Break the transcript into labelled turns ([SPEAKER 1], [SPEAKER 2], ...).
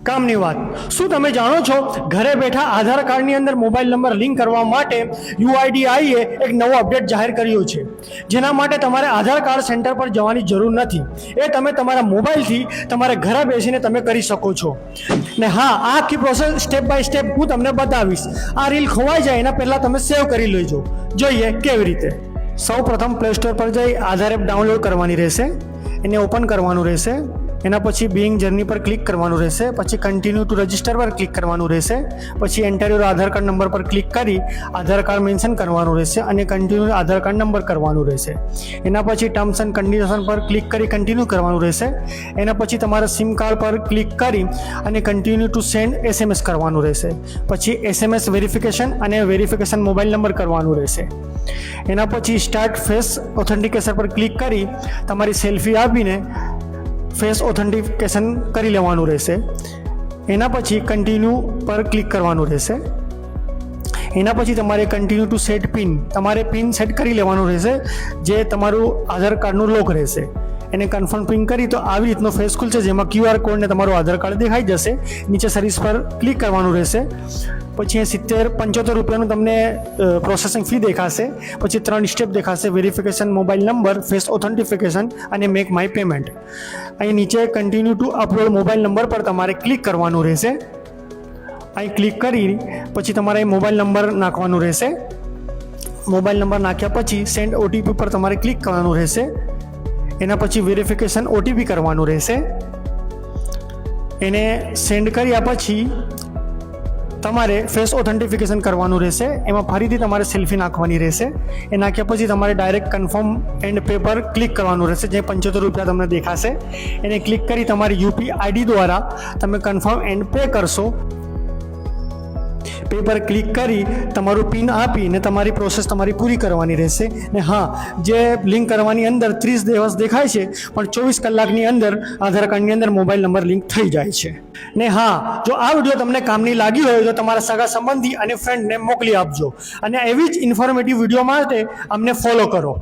[SPEAKER 1] કામની વાત, શું તમે જાણો છો ઘરે બેઠા આધાર કાર્ડની અંદર મોબાઈલ નંબર લિંક કરવા માટે યુઆઈડીઆઈએ એક નવો અપડેટ જાહેર કર્યો છે, જેના માટે તમારે આધાર કાર્ડ સેન્ટર પર જવાની જરૂર નથી. એ તમે તમારા મોબાઈલથી તમારે ઘરે બેસીને તમે કરી શકો છો. ને હા, આ આખી પ્રોસેસ સ્ટેપ બાય સ્ટેપ હું તમને બતાવીશ. આ રીલ ખોવાઈ જાય એના પહેલાં તમે સેવ કરી લેજો. જોઈએ કેવી રીતે. સૌ પ્રથમ પ્લે સ્ટોર પર જઈ આધાર એપ ડાઉનલોડ કરવાની રહેશે, એને ઓપન કરવાનું રહેશે. એના પછી બિંગ જર્ની પર ક્લિક કરવાનું રહેશે, પછી કન્ટિન્યુ ટુ રજિસ્ટર પર ક્લિક કરવાનું રહેશે, પછી enter your Aadhaar card number પર ક્લિક કરી આધાર કાર્ડ મેન્શન કરવાનું રહેશે અને કન્ટિન્યુ આધાર કાર્ડ નંબર કરવાનું રહેશે. એના પછી ટર્મ્સ એન્ડ કન્ડિશન પર ક્લિક કરી કન્ટિન્યુ કરવાનું રહેશે. એના પછી તમારા સિમ કાર્ડ પર ક્લિક કરી અને કન્ટિન્યુ ટુ સેન્ડ SMS કરવાનું રહેશે. પછી SMS વેરિફિકેશન અને વેરિફિકેશન મોબાઈલ નંબર કરવાનું રહેશે. એના પછી સ્ટાર્ટ ફેસ ઓથેન્ટિકેશન પર ક્લિક કરી તમારી સેલ્ફી આપીને ફેસ ઓથેન્ટિકેશન કરી લેવાનું રહેશે. એના પછી કન્ટિન્યુ પર ક્લિક કરવાનું રહેશે. એના પછી તમારે કન્ટિન્યુ ટુ સેટ પિન, તમારે પિન સેટ કરી લેવાનું રહેશે, જે તમારું આધાર કાર્ડનું લોક રહેશે. એને કન્ફર્મ પિન કરી તો આવી રીતનો ફેસ ખુલશે, જેમાં QR કોડ ને તમારું આધાર કાર્ડ દેખાઈ જશે. નીચે સર્વિસ પર ક્લિક કરવાનું રહેશે. પછી 75 રૂપિયાનું તમને પ્રોસેસિંગ ફી દેખાશે. પછી 3 સ્ટેપ દેખાશે: verification mobile number, face authentication અને મેક માય પેમેન્ટ. અહીં નીચે continue two upload mobile number પર તમારે ક્લિક કરવાનું રહેશે. અહીં ક્લિક કરી પછી તમારે મોબાઈલ નંબર નાખવાનું રહેશે. મોબાઈલ નંબર નાખ્યા પછી સેન્ડ OTP પર તમારે ક્લિક કરવાનું રહેશે. એના પછી વેરિફિકેશન OTP કરવાનું રહેશે. એને સેન્ડ કર્યા પછી તમારે ફેસ ઓથેન્ટિફિકેશન કરવાનું રહેશે. એમાં ફરીથી તમારે સેલ્ફી નાખવાની રહેશે. એ નાખ્યા પછી તમારે ડાયરેક્ટ કન્ફર્મ એન્ડ પે પર ક્લિક કરવાનું રહેશે, જે 75 રૂપિયા તમને દેખાશે. એને ક્લિક કરી તમારી UPI ID દ્વારા તમે કન્ફર્મ એન્ડ પે કરશો. પે પર ક્લિક કરી તમારું પિન આપીને તમારી પ્રોસેસ તમારી પૂરી કરવાની રહેશે. ને હા, જે લિંક કરવાની અંદર 30 દિવસ દેખાય છે, પણ 24 કલાકની અંદર આધાર કાર્ડની અંદર મોબાઈલ નંબર લિંક થઈ જાય છે. ને હા, જો આ વિડીયો તમને કામની લાગી હોય તો તમારા સગા સંબંધી અને ફ્રેન્ડને મોકલી આપજો. અને એવી જ ઇન્ફોર્મેટિવ વિડીયો માટે અમને ફોલો કરો.